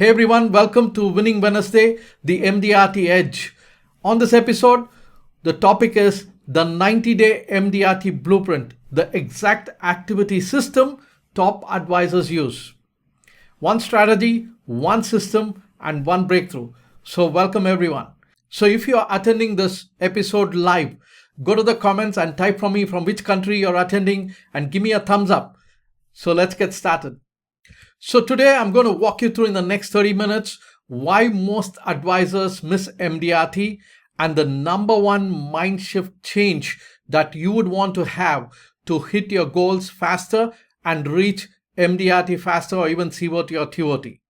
Hey everyone, welcome to Winning Wednesday, the MDRT Edge. On this episode, the topic is the 90-day MDRT blueprint, the exact activity system top advisors use. One strategy, one system, and one breakthrough. So welcome everyone. So if you are attending this episode live, go to the comments and type from me from which country you're attending and give me a thumbs up. So let's get started. So today I'm going to walk you through in the next 30 minutes why most advisors miss MDRT and the number one mind shift change that you would want to have to hit your goals faster and reach MDRT faster or even C.O.D or T.O.T.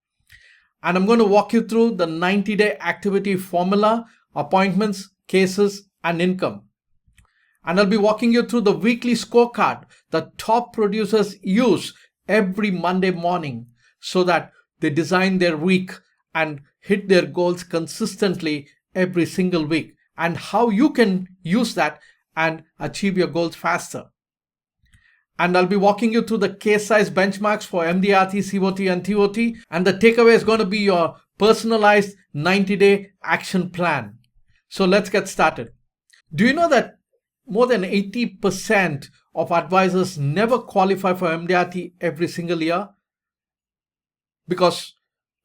And I'm going to walk you through the 90-day activity formula, appointments, cases, and income. And I'll be walking you through the weekly scorecard that top producers use every Monday morning so that they design their week and hit their goals consistently every single week, and how you can use that and achieve your goals faster. And I'll be walking you through the case size benchmarks for MDRT, C.O.D, and T.O.T. And the takeaway is going to be your personalized 90-day action plan. So let's get started. Do you know that more than 80% of advisors never qualify for MDRT every single year? Because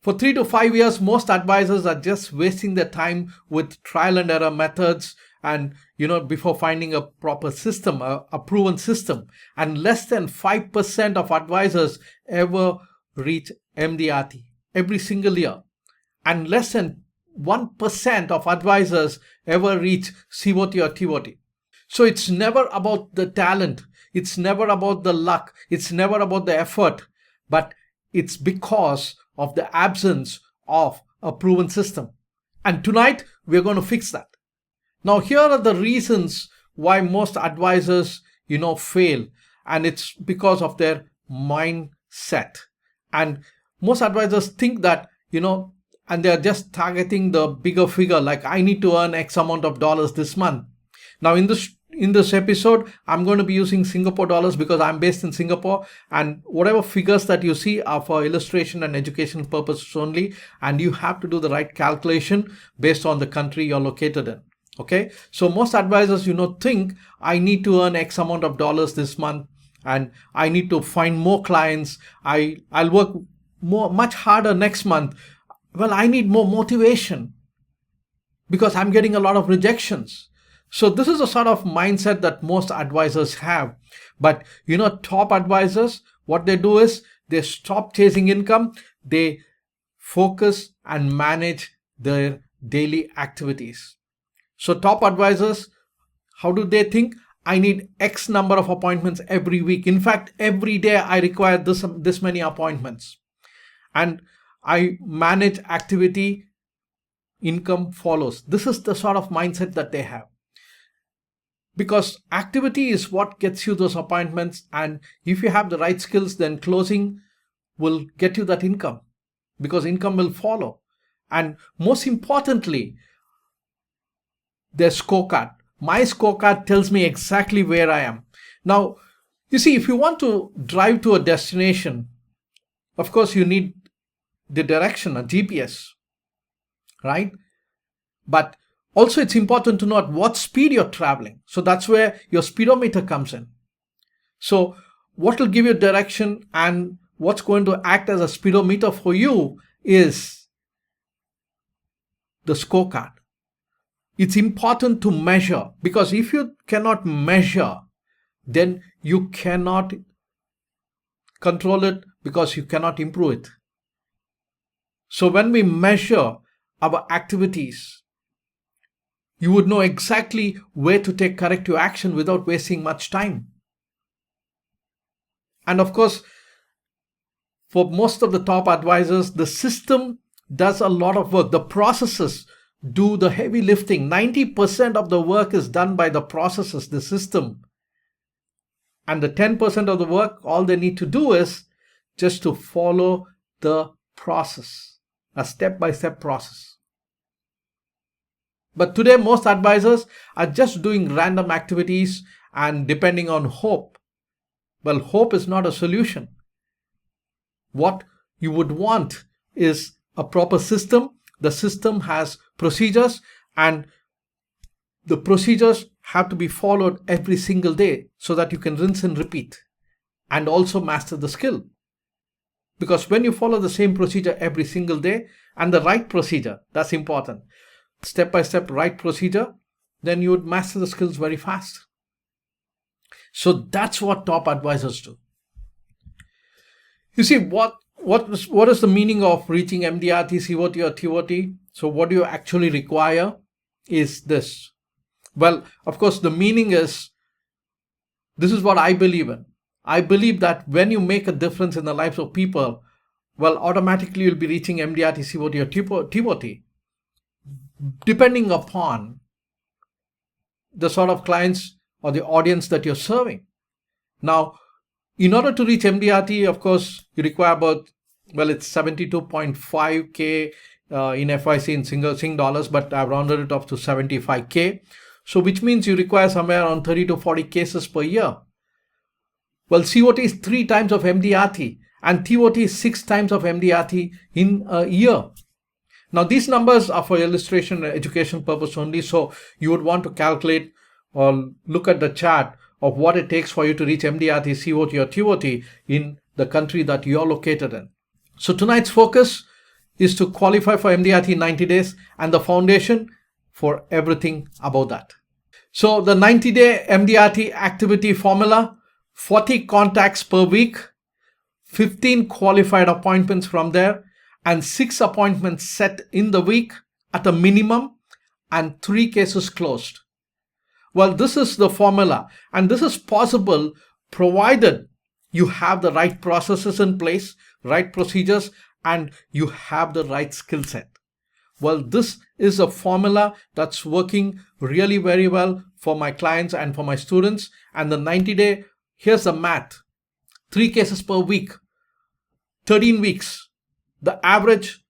for 3 to 5 years, most advisors are just wasting their time with trial and error methods and, before finding a proper system, a proven system. And less than 5% of advisors ever reach MDRT every single year. And less than 1% of advisors ever reach C.O.D or T.O.T. So it's never about the talent. It's never about the luck. It's never about the effort. But it's because of the absence of a proven system. And tonight, we're going to fix that. Now, here are the reasons why most advisors, fail. And it's because of their mindset. And most advisors think that, and they're just targeting the bigger figure, like I need to earn X amount of dollars this month. Now, in this episode, I'm going to be using Singapore dollars because I'm based in Singapore, and whatever figures that you see are for illustration and education purposes only, and you have to do the right calculation based on the country you're located in. Okay, so most advisors, think I need to earn X amount of dollars this month, and I need to find more clients. I'll work much harder next month. Well, I need more motivation because I'm getting a lot of rejections. So this is a sort of mindset that most advisors have. But top advisors, what they do is they stop chasing income. They focus and manage their daily activities. So top advisors, how do they think? I need X number of appointments every week. In fact, every day I require this many appointments. And I manage activity, income follows. This is the sort of mindset that they have. Because activity is what gets you those appointments, and if you have the right skills, then closing will get you that income, because income will follow. And most importantly, their scorecard. My scorecard tells me exactly where I am. Now, you see, if you want to drive to a destination, of course you need the direction, a GPS, right? But also, it's important to know at what speed you're traveling. So that's where your speedometer comes in. So what will give you direction and what's going to act as a speedometer for you is the scorecard. It's important to measure, because if you cannot measure, then you cannot control it, because you cannot improve it. So when we measure our activities, you would know exactly where to take corrective action without wasting much time. And of course, for most of the top advisors, the system does a lot of work. The processes do the heavy lifting. 90% of the work is done by the processes, the system. And the 10% of the work, all they need to do is just to follow the process, a step-by-step process. But today, most advisors are just doing random activities and depending on hope. Well, hope is not a solution. What you would want is a proper system. The system has procedures, and the procedures have to be followed every single day so that you can rinse and repeat and also master the skill. Because when you follow the same procedure every single day, and the right procedure, that's important, step by step right procedure, then you would master the skills very fast. So that's what top advisors do. You see, what is the meaning of reaching MDRT, COT or TOT? So what do you actually require is this. Well, of course, the meaning is, this is what I believe in. I believe that when you make a difference in the lives of people, well, automatically you'll be reaching MDRT, COT or TOT, depending upon the sort of clients or the audience that you're serving. Now, in order to reach MDRT, of course, you require about, well, it's 72.5K in FYC in Sing dollars, but I've rounded it off to 75K. So which means you require somewhere around 30 to 40 cases per year. Well, COT is 3 times of MDRT and TOT is 6 times of MDRT in a year. Now, these numbers are for illustration and education purpose only. So you would want to calculate or look at the chart of what it takes for you to reach MDRT, COT or TOT in the country that you're located in. So tonight's focus is to qualify for MDRT in 90 days and the foundation for everything about that. So the 90-day MDRT activity formula: 40 contacts per week, 15 qualified appointments from there, and 6 appointments set in the week at a minimum, and 3 cases closed. Well, this is the formula, and this is possible provided you have the right processes in place, right procedures, and you have the right skill set. Well, this is a formula that's working really very well for my clients and for my students. And the 90-day, here's the math: 3 cases per week, 13 weeks. The average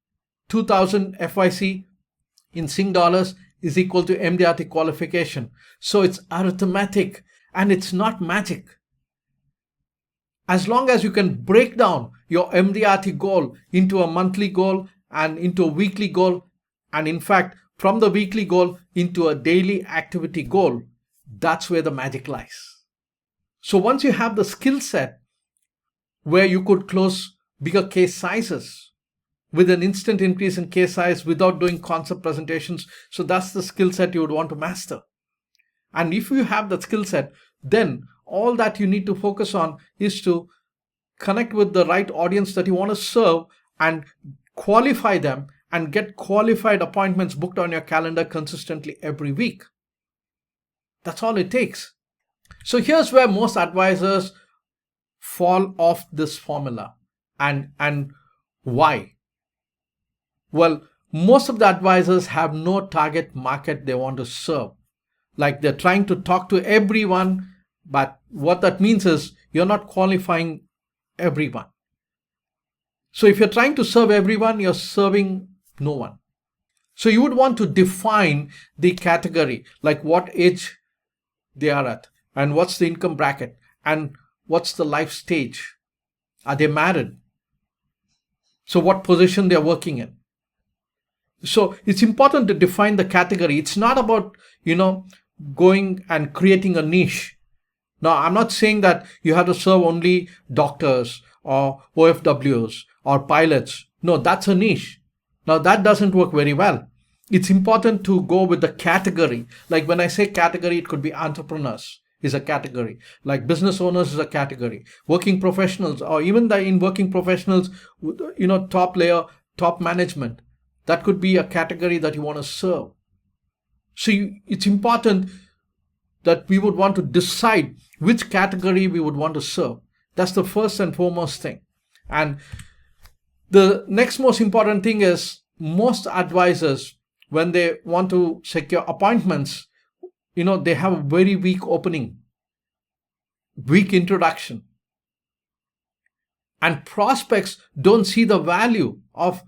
2000 FYC in Sing dollars is equal to MDRT qualification. So it's arithmetic and it's not magic. As long as you can break down your MDRT goal into a monthly goal and into a weekly goal, and in fact, from the weekly goal into a daily activity goal, that's where the magic lies. So once you have the skill set where you could close bigger case sizes with an instant increase in case size without doing concept presentations, so that's the skill set you would want to master. And if you have that skill set, then all that you need to focus on is to connect with the right audience that you want to serve and qualify them and get qualified appointments booked on your calendar consistently every week. That's all it takes. So here's where most advisors fall off this formula. And why? Well, most of the advisors have no target market they want to serve. Like, they're trying to talk to everyone, but what that means is you're not qualifying everyone. So if you're trying to serve everyone, you're serving no one. So you would want to define the category, like what age they are at, and what's the income bracket, and what's the life stage. Are they married? So what position they're working in. So it's important to define the category. It's not about, going and creating a niche. Now, I'm not saying that you have to serve only doctors or OFWs or pilots. No, that's a niche. Now, that doesn't work very well. It's important to go with the category. Like when I say category, it could be entrepreneurs is a category. Like business owners is a category. Working professionals, or even in working professionals, top layer, top management. That could be a category that you want to serve. So it's important that we would want to decide which category we would want to serve. That's the first and foremost thing. And the next most important thing is, most advisors, when they want to secure appointments, they have a very weak opening, weak introduction. And prospects don't see the value of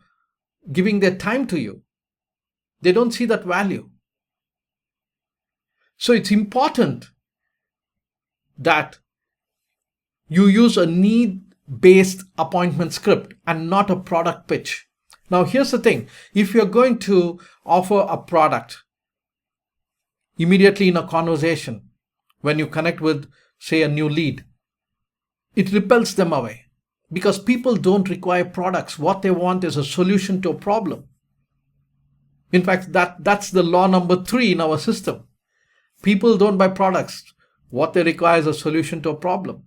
giving their time to you. They don't see that value. So it's important that you use a need-based appointment script and not a product pitch. Now, here's the thing. If you're going to offer a product immediately in a conversation, when you connect with, say, a new lead, it repels them away because people don't require products. What they want is a solution to a problem. In fact, that's the law number 3 in our system. People don't buy products. What they require is a solution to a problem.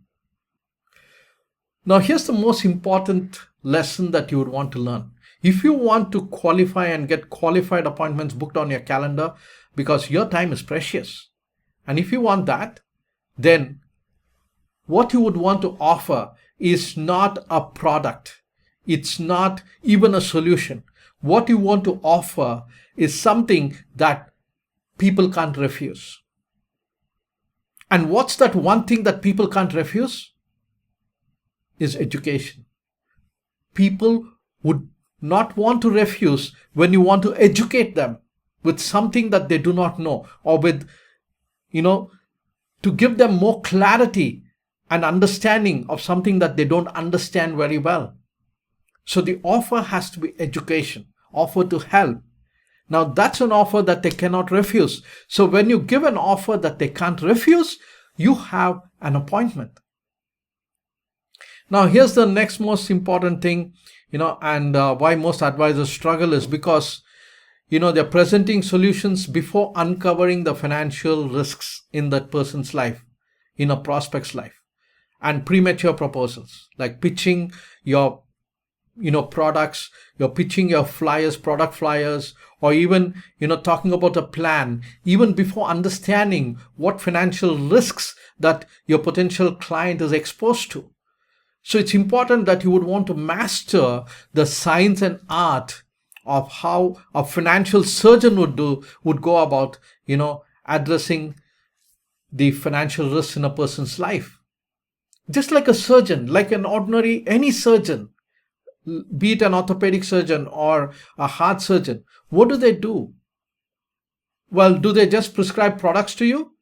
Now, here's the most important lesson that you would want to learn. If you want to qualify and get qualified appointments booked on your calendar, because your time is precious, and if you want that, then what you would want to offer is not a product. It's not even a solution. What you want to offer is something that people can't refuse. And what's that one thing that people can't refuse? Is education. People would not want to refuse when you want to educate them with something that they do not know, or with, to give them more clarity and understanding of something that they don't understand very well. So the offer has to be education, offer to help. Now that's an offer that they cannot refuse. So when you give an offer that they can't refuse, you have an appointment. Now here's the next most important thing, and why most advisors struggle is because, they're presenting solutions before uncovering the financial risks in that person's life, in a prospect's life. And premature proposals, like pitching your products, you're pitching your flyers, product flyers, or even talking about a plan even before understanding what financial risks that your potential client is exposed to. So it's important that you would want to master the science and art of how a financial surgeon would go about addressing the financial risks in a person's life. Just like a surgeon, like any surgeon, be it an orthopedic surgeon or a heart surgeon, what do? Well, do they just prescribe products to you?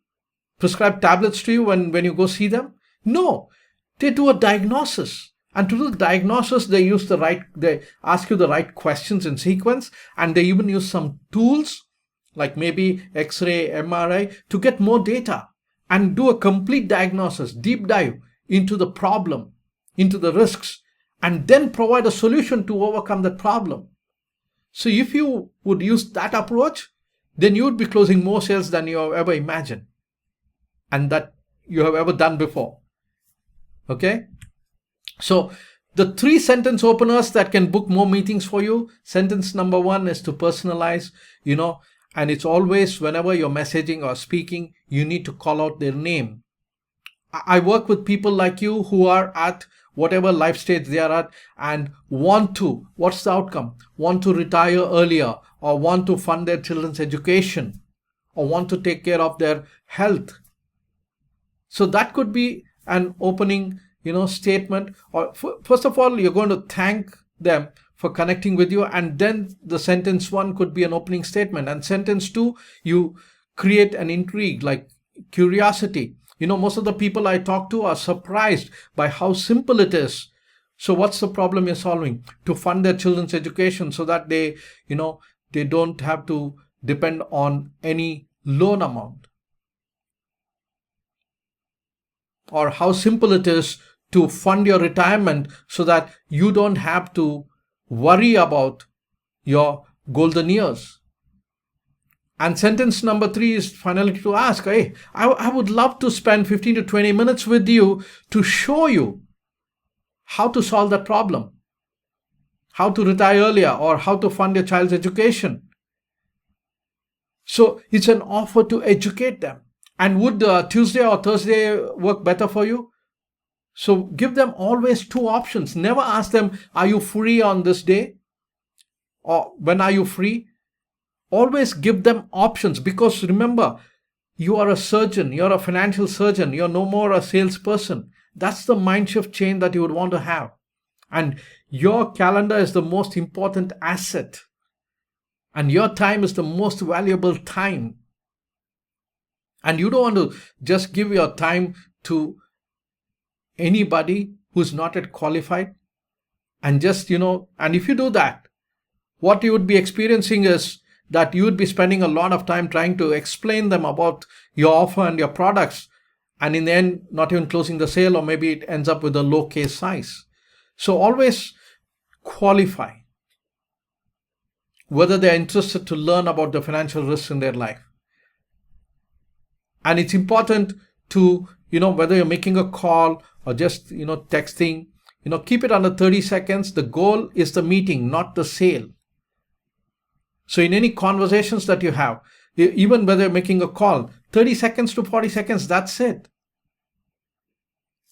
Prescribe tablets to you when you go see them? No, they do a diagnosis. And to do the diagnosis, they ask you the right questions in sequence, and they even use some tools like maybe X-ray, MRI to get more data and do a complete diagnosis, deep dive into the problem, into the risks, and then provide a solution to overcome that problem. So if you would use that approach, then you would be closing more sales than you have ever imagined and that you have ever done before. Okay? So the 3 sentence openers that can book more meetings for you. Sentence number 1 is to personalize, and it's always whenever you're messaging or speaking, you need to call out their name. I work with people like you who are at whatever life stage they are at and what's the outcome? Want to retire earlier, or want to fund their children's education, or want to take care of their health. So that could be an opening, statement. Or first of all, you're going to thank them for connecting with you, and then the sentence 1 could be an opening statement, and sentence 2, you create an intrigue, like curiosity. Most of the people I talk to are surprised by how simple it is. So what's the problem you're solving? To fund their children's education so that they don't have to depend on any loan amount. Or how simple it is to fund your retirement so that you don't have to worry about your golden years. And sentence number 3 is finally to ask, hey, I would love to spend 15 to 20 minutes with you to show you how to solve that problem, how to retire earlier, or how to fund your child's education. So it's an offer to educate them. And would Tuesday or Thursday work better for you? So give them always 2 options. Never ask them, are you free on this day? Or when are you free? Always give them options, because remember, you are a surgeon, you're a financial surgeon, you're no more a salesperson. That's the mind shift change that you would want to have. And your calendar is the most important asset. And your time is the most valuable time. And you don't want to just give your time to anybody who's not yet qualified. And just, and if you do that, what you would be experiencing is that you would be spending a lot of time trying to explain them about your offer and your products, and in the end not even closing the sale, or maybe it ends up with a low case size. So always qualify whether they're interested to learn about the financial risks in their life. And it's important to, whether you're making a call or just, texting, keep it under 30 seconds. The goal is the meeting, not the sale. So in any conversations that you have, even whether you're making a call, 30 seconds to 40 seconds, that's it.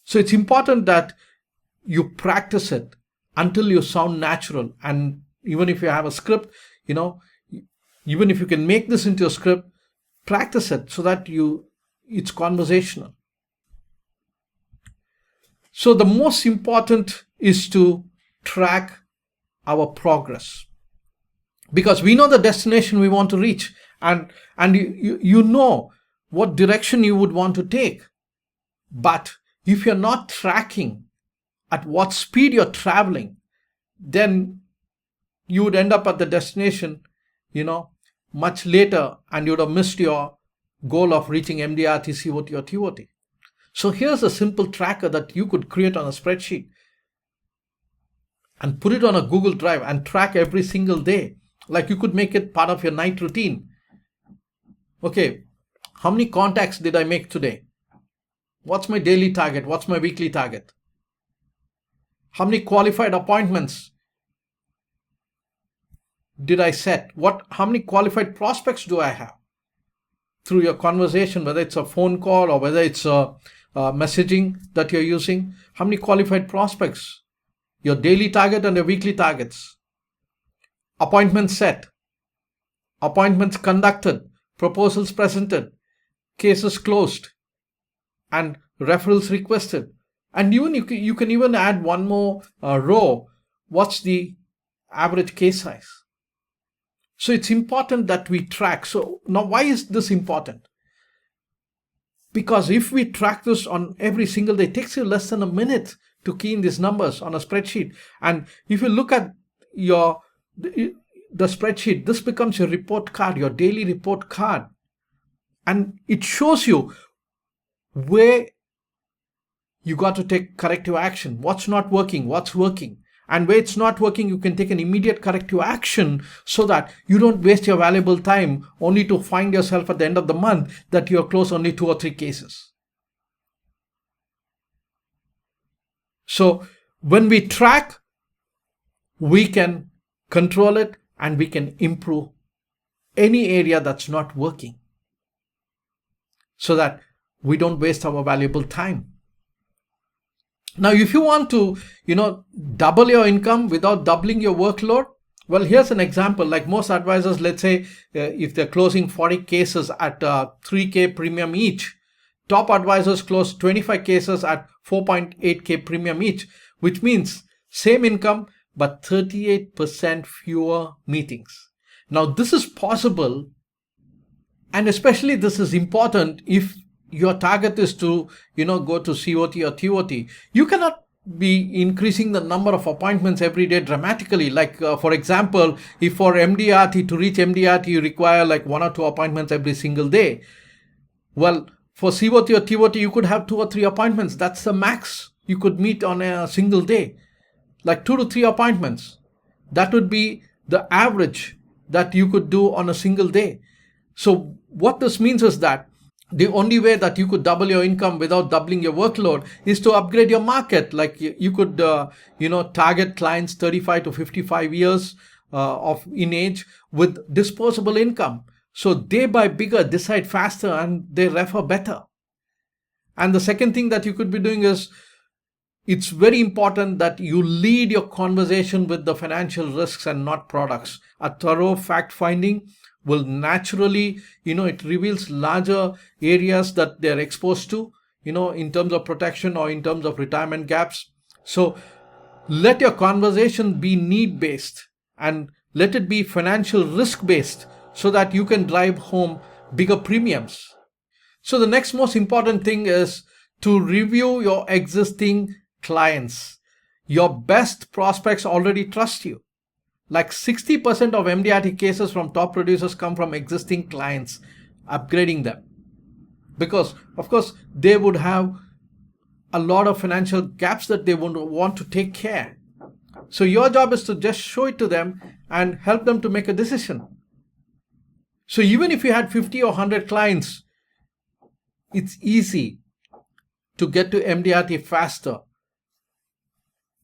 So it's important that you practice it until you sound natural. And even if you have a script, even if you can make this into a script, practice it so that it's conversational. So the most important is to track our progress, because we know the destination we want to reach, and you know what direction you would want to take. But if you're not tracking at what speed you're traveling, then you would end up at the destination, much later, and you would have missed your goal of reaching MDRT, C.O.D or TOT. So here's a simple tracker that you could create on a spreadsheet and put it on a Google Drive and track every single day. Like you could make it part of your night routine. Okay, how many contacts did I make today? What's my daily target? What's my weekly target? How many qualified appointments did I set? How many qualified prospects do I have? Through your conversation, whether it's a phone call or whether it's a messaging that you're using, how many qualified prospects? Your daily target and your weekly targets. Appointments set, appointments conducted, proposals presented, cases closed, and referrals requested. And even you can even add one more row. What's the average case size? So it's important that we track. So now, why is this important? Because if we track this on every single day, it takes you less than a minute to key in these numbers on a spreadsheet. And if you look at the spreadsheet, this becomes your report card, your daily report card. And it shows you where you got to take corrective action, what's not working, what's working. And where it's not working, you can take an immediate corrective action so that you don't waste your valuable time only to find yourself at the end of the month that you have closed only 2 or 3 cases. So when we track, we can control it and we can improve any area that's not working so that we don't waste our valuable time. Now, if you want to, double your income without doubling your workload, well, here's an example. Like most advisors, let's say if they're closing 40 cases at 3K premium each, top advisors close 25 cases at 4.8K premium each, which means same income, but 38% fewer meetings. Now, this is possible, and especially this is important if your target is to, go to COT or TOT. You cannot be increasing the number of appointments every day dramatically. Like, for example, if for MDRT, to reach MDRT, you require like 1 or 2 appointments every single day. Well, for COT or TOT, you could have 2 or 3 appointments. That's the max you could meet on a single day. Like 2 to 3 appointments. That would be the average that you could do on a single day. So what this means is that the only way that you could double your income without doubling your workload is to upgrade your market. Like you could, target clients 35 to 55 years in age with disposable income. So they buy bigger, decide faster, and they refer better. And the second thing that you could be doing is, it's very important that you lead your conversation with the financial risks and not products. A thorough fact finding will naturally, it reveals larger areas that they're exposed to, in terms of protection or in terms of retirement gaps. So let your conversation be need-based and let it be financial risk-based so that you can drive home bigger premiums. So the next most important thing is to review your existing clients. Your best prospects already trust you. Like 60% of MDRT cases from top producers come from existing clients upgrading them. Because, of course, they would have a lot of financial gaps that they would want to take care. So your job is to just show it to them and help them to make a decision. So even if you had 50 or 100 clients, it's easy to get to MDRT faster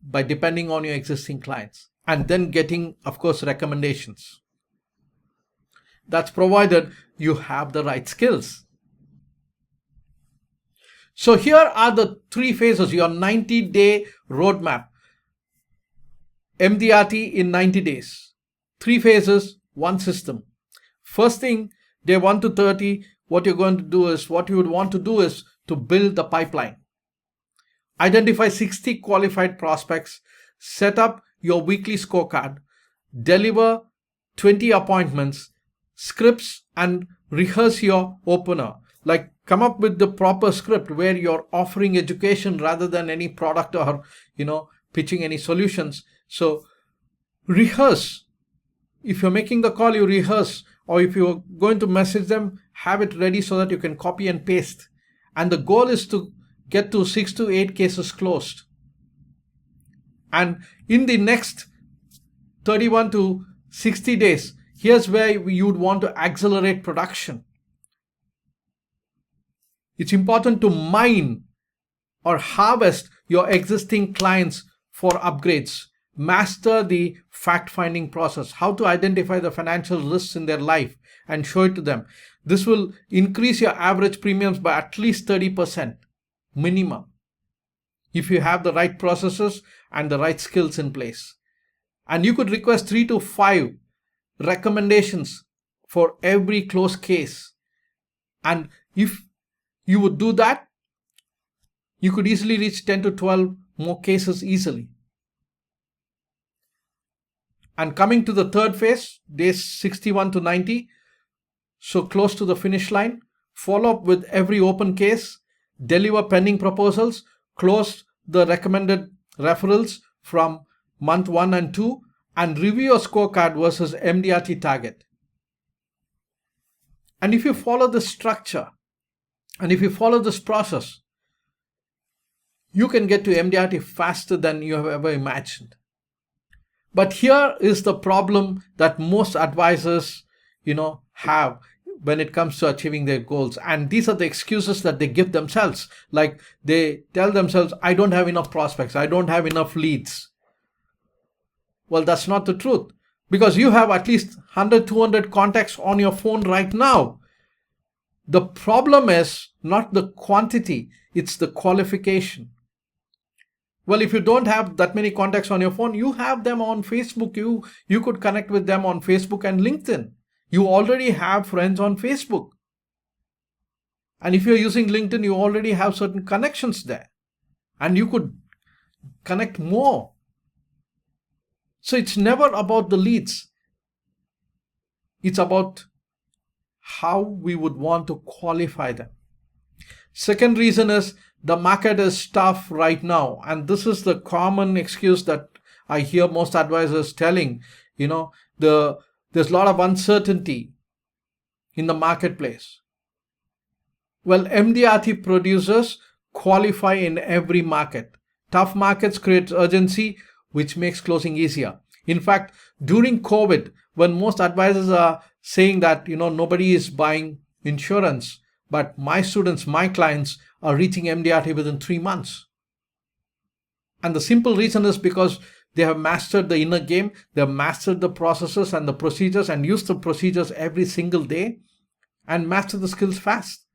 by depending on your existing clients and then getting, of course, recommendations. That's provided you have the right skills. So here are the 3 phases, your 90-day roadmap. MDRT in 90 days. 3 phases, 1 system. First thing, day 1 to 30, what you would want to do is to build the pipeline. Identify 60 qualified prospects, set up your weekly scorecard, deliver 20 appointments, scripts, and rehearse your opener. Like, come up with the proper script where you're offering education rather than any product or, pitching any solutions. So rehearse. If you're making the call, you rehearse. Or if you're going to message them, have it ready so that you can copy and paste. And the goal is to get to 6 to 8 cases closed. And in the next 31 to 60 days, here's where you would want to accelerate production. It's important to mine or harvest your existing clients for upgrades. Master the fact-finding process, how to identify the financial risks in their life and show it to them. This will increase your average premiums by at least 30% minimum if you have the right processes and the right skills in place. And you could request 3 to 5 recommendations for every closed case. And if you would do that, you could easily reach 10 to 12 more cases easily. And coming to the third phase, days 61 to 90, so close to the finish line, follow up with every open case, deliver pending proposals, close the recommended referrals from month 1 and 2, and review your scorecard versus MDRT target. And if you follow this structure, and if you follow this process, you can get to MDRT faster than you have ever imagined. But here is the problem that most advisors, have when it comes to achieving their goals. And these are the excuses that they give themselves. Like they tell themselves, I don't have enough prospects. I don't have enough leads. Well, that's not the truth, because you have at least 100, 200 contacts on your phone right now. The problem is not the quantity, it's the qualification. Well, if you don't have that many contacts on your phone, you have them on Facebook. You could connect with them on Facebook and LinkedIn. You already have friends on Facebook. And if you're using LinkedIn, you already have certain connections there. And you could connect more. So it's never about the leads. It's about how we would want to qualify them. Second reason is the market is tough right now. And this is the common excuse that I hear most advisors telling. There's a lot of uncertainty in the marketplace. Well, MDRT producers qualify in every market. Tough markets create urgency, which makes closing easier. In fact, during COVID, when most advisors are saying that, nobody is buying insurance, but my students, my clients are reaching MDRT within 3 months. And the simple reason is because they have mastered the inner game, they have mastered the processes and the procedures and use the procedures every single day and master the skills fast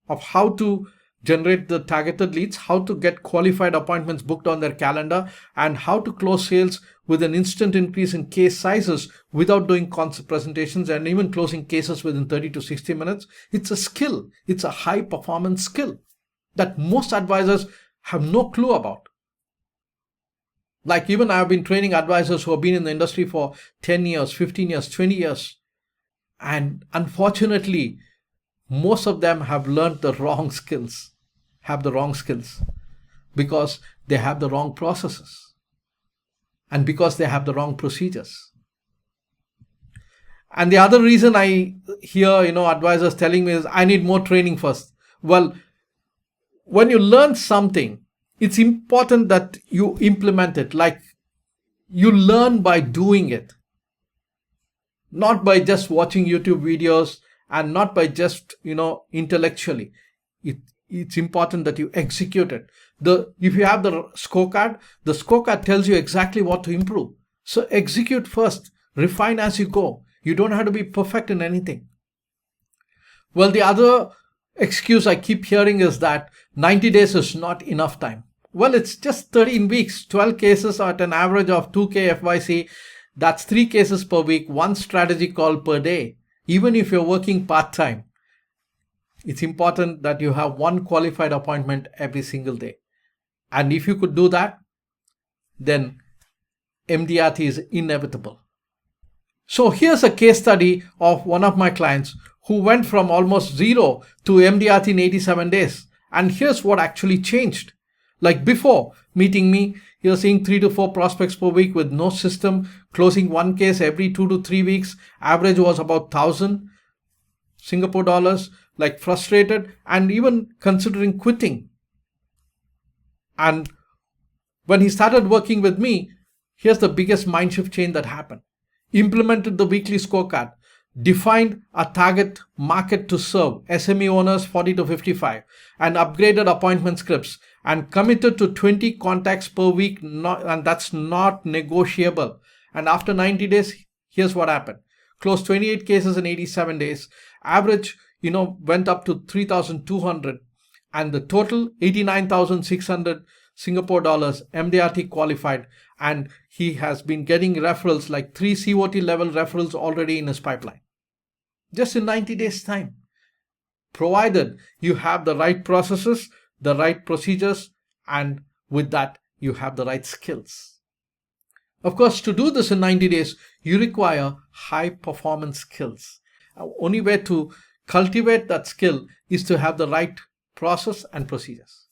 of how to generate the targeted leads, how to get qualified appointments booked on their calendar, and how to close sales with an instant increase in case sizes without doing concept presentations and even closing cases within 30 to 60 minutes. It's a skill. It's a high performance skill that most advisors have no clue about. Like even I've been training advisors who have been in the industry for 10 years, 15 years, 20 years. And unfortunately, most of them have learned the wrong skills, because they have the wrong processes. and because they have the wrong procedures. And the other reason I hear, advisors telling me is I need more training first. Well, when you learn something, it's important that you implement it. Like, you learn by doing it, not by just watching YouTube videos and not by just, intellectually. It's important that you execute it. If you have the scorecard tells you exactly what to improve. So execute first, refine as you go. You don't have to be perfect in anything. Well, the other excuse I keep hearing is that 90 days is not enough time. Well, it's just 13 weeks, 12 cases at an average of 2K FYC. That's 3 cases per week, 1 strategy call per day. Even if you're working part-time, it's important that you have 1 qualified appointment every single day. And if you could do that, then MDRT is inevitable. So here's a case study of one of my clients who went from almost 0 to MDRT in 87 days. And here's what actually changed. Like, before meeting me, he was seeing 3 to 4 prospects per week with no system, closing 1 case every 2 to 3 weeks. Average was about 1,000 Singapore dollars, like frustrated and even considering quitting. And when he started working with me, here's the biggest mind shift change that happened. Implemented the weekly scorecard, defined a target market to serve, SME owners 40 to 55, and upgraded appointment scripts, and committed to 20 contacts per week, and that's not negotiable. And after 90 days, here's what happened. Closed 28 cases in 87 days. Average, went up to 3,200, and the total 89,600 Singapore dollars MDRT qualified, and he has been getting referrals, like 3 COT level referrals already in his pipeline, just in 90 days time, provided you have the right processes, the right procedures, and with that you have the right skills. Of course, to do this in 90 days, you require high performance skills. Only way to cultivate that skill is to have the right process and procedures.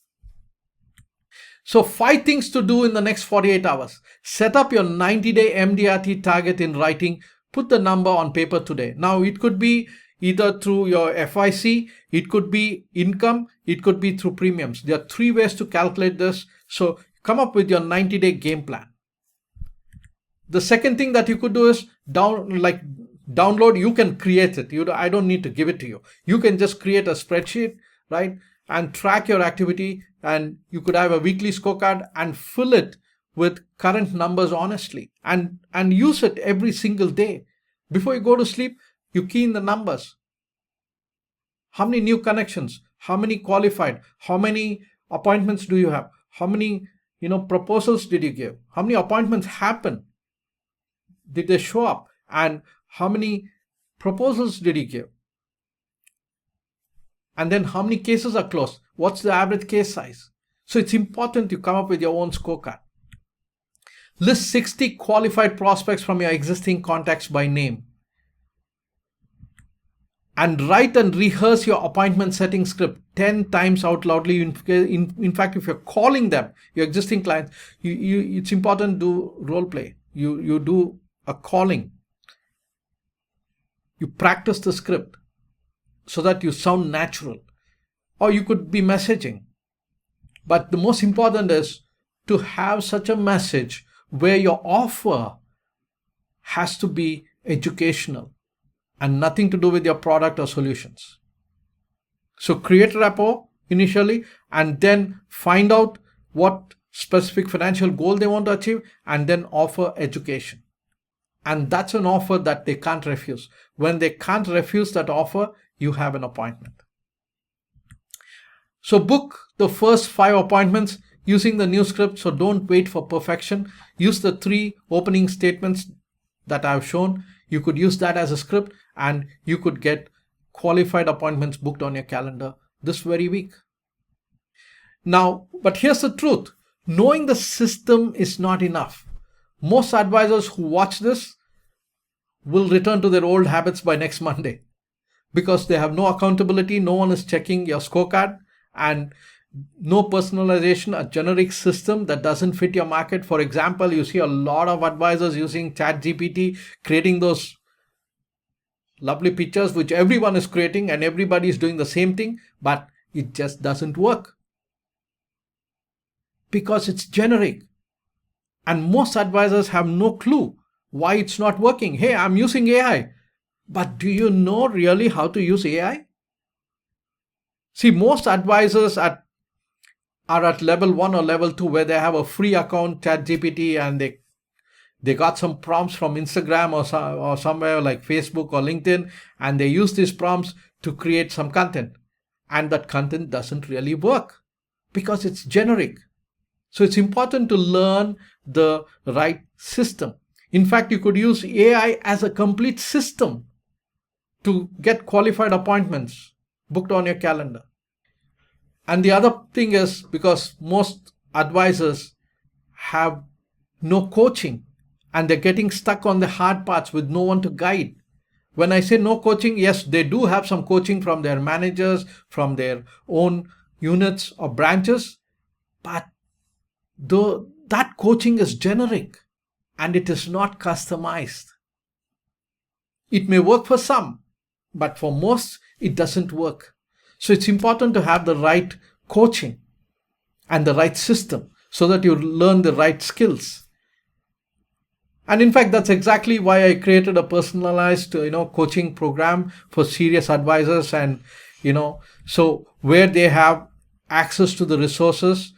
So 5 things to do in the next 48 hours. Set up your 90-day MDRT target in writing. Put the number on paper today. Now, it could be either through your FIC, it could be income, it could be through premiums. There are 3 ways to calculate this. So come up with your 90-day game plan. The second thing that you could do is download. You can create it. I don't need to give it to you. You can just create a spreadsheet, right? And track your activity, and you could have a weekly scorecard and fill it with current numbers honestly, and use it every single day. Before you go to sleep, you key in the numbers. How many new connections? How many qualified? How many appointments do you have? How many proposals did you give? How many appointments happened? Did they show up? And how many proposals did you give? And then how many cases are closed? What's the average case size? So it's important you come up with your own scorecard. List 60 qualified prospects from your existing contacts by name. And write and rehearse your appointment setting script 10 times out loudly. In fact, if you're calling them, your existing clients, it's important to do role play. You do a calling. You practice the script so that you sound natural. Or you could be messaging. But the most important is to have such a message where your offer has to be educational and nothing to do with your product or solutions. So create rapport initially, and then find out what specific financial goal they want to achieve, and then offer education. And that's an offer that they can't refuse. When they can't refuse that offer, you have an appointment. So book the first 5 appointments using the new script. So don't wait for perfection. Use the 3 opening statements that I've shown. You could use that as a script, and you could get qualified appointments booked on your calendar this very week. Now, but here's the truth. Knowing the system is not enough. Most advisors who watch this will return to their old habits by next Monday, because they have no accountability. No one is checking your scorecard, and No personalization, a generic system that doesn't fit your market. For example, you see a lot of advisors using ChatGPT, creating those lovely pictures which everyone is creating and everybody is doing the same thing, but it just doesn't work because it's generic. And most advisors have no clue why it's not working. Hey, I'm using AI, but do you know really how to use AI? See, most advisors are at level 1 or level 2 where they have a free account, ChatGPT, and they got some prompts from Instagram or somewhere like Facebook or LinkedIn, and they use these prompts to create some content. And that content doesn't really work because it's generic. So it's important to learn the right system. In fact, you could use AI as a complete system to get qualified appointments booked on your calendar. And the other thing is, because most advisors have no coaching and they're getting stuck on the hard parts with no one to guide. When I say no coaching, yes, they do have some coaching from their managers, from their own units or branches, but that coaching is generic and it is not customized. It may work for some, but for most, it doesn't work. So it's important to have the right coaching and the right system so that you learn the right skills. And in fact, that's exactly why I created a personalized, coaching program for serious advisors, and, so where they have access to the resources.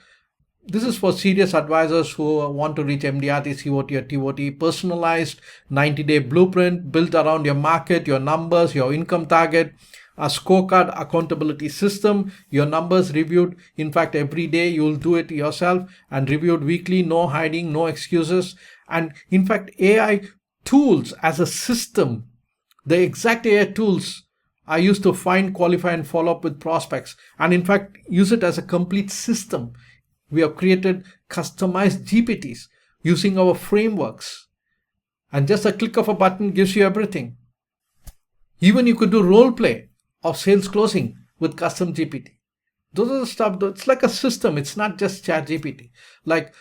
This is for serious advisors who want to reach MDRT, COT, or TOT, personalized 90-day blueprint built around your market, your numbers, your income target, a scorecard accountability system, your numbers reviewed. In fact, every day you'll do it yourself and reviewed weekly, no hiding, no excuses. And in fact, AI tools as a system, the exact AI tools are used to find, qualify, and follow up with prospects. And in fact, use it as a complete system. We have created customized GPTs using our frameworks. And just a click of a button gives you everything. Even you could do role play of sales closing with custom GPT. Those are the stuff. It's like a system. It's not just Chat GPT. Like,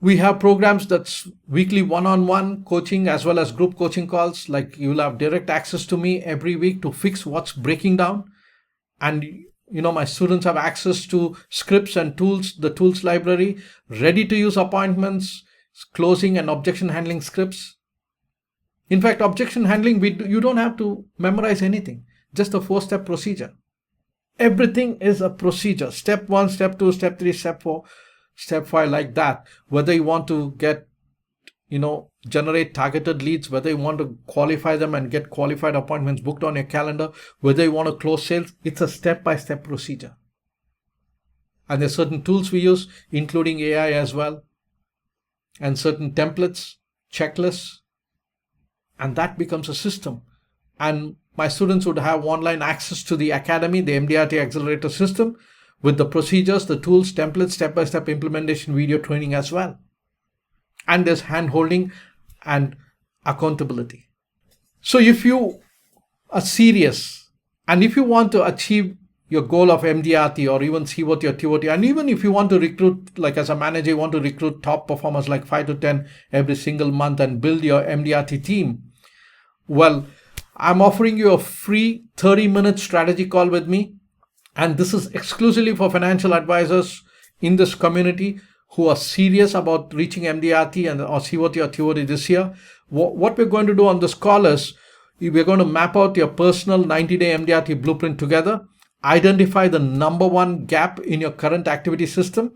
we have programs that's weekly one-on-one coaching as well as group coaching calls. Like, you'll have direct access to me every week to fix what's breaking down. And my students have access to scripts and tools, the tools library, ready to use appointments, closing and objection handling scripts. In fact, objection handling, you don't have to memorize anything, just a 4-step procedure. Everything is a procedure. Step 1, step 2, step 3, step 4, step 5, like that. Whether you want to get, generate targeted leads, whether you want to qualify them and get qualified appointments booked on your calendar, whether you want to close sales, it's a step-by-step procedure. And there's certain tools we use, including AI as well, and certain templates, checklists, and that becomes a system. And my students would have online access to the academy, the MDRT accelerator system, with the procedures, the tools, templates, step-by-step implementation, video training as well. And there's hand-holding and accountability. So if you are serious and if you want to achieve your goal of MDRT or even COT or TOT, and even if you want to recruit, like as a manager, you want to recruit top performers like 5 to 10 every single month and build your MDRT team, well, I'm offering you a free 30-minute strategy call with me. And this is exclusively for financial advisors in this community who are serious about reaching MDRT and or COT or TOT this year. What we're going to do on this call is we're going to map out your personal 90-day MDRT blueprint together, identify the number one gap in your current activity system.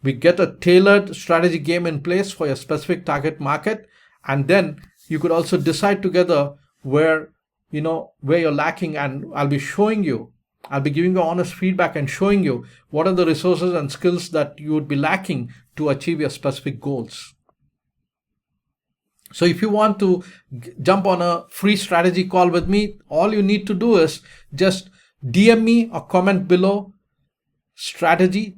We get a tailored strategy game in place for your specific target market. And then you could also decide together where you're lacking. And I'll be giving you honest feedback and showing you what are the resources and skills that you would be lacking to achieve your specific goals. So if you want to jump on a free strategy call with me, all you need to do is just DM me or comment below strategy,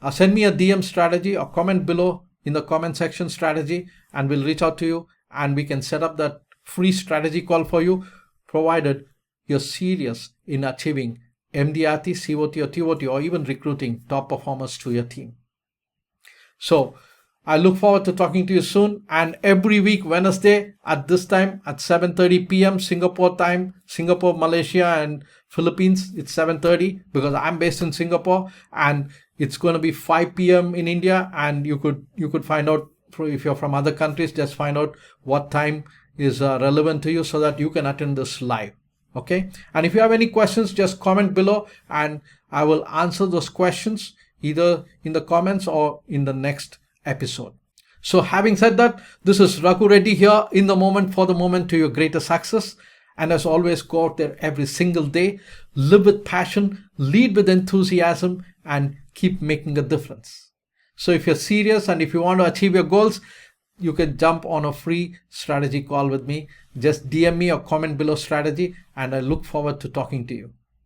or send me a DM strategy or comment below in the comment section strategy, and we'll reach out to you and we can set up that free strategy call for you, provided you're serious in achieving MDRT, COT or TOT, or even recruiting top performers to your team. So I look forward to talking to you soon. And every week, Wednesday at this time at 7:30 p.m. Singapore time, Singapore, Malaysia, and Philippines, it's 7:30 because I'm based in Singapore, and it's going to be 5 p.m. in India. And you could find out, if you're from other countries, just find out what time is relevant to you so that you can attend this live. Okay. And if you have any questions, just comment below and I will answer those questions either in the comments or in the next episode. So having said that, this is Raghu Reddy here in the moment, for the moment, to your greater success. And as always, go out there every single day, live with passion, lead with enthusiasm, and keep making a difference. So if you're serious and if you want to achieve your goals, you can jump on a free strategy call with me. Just DM me or comment below strategy, and I look forward to talking to you.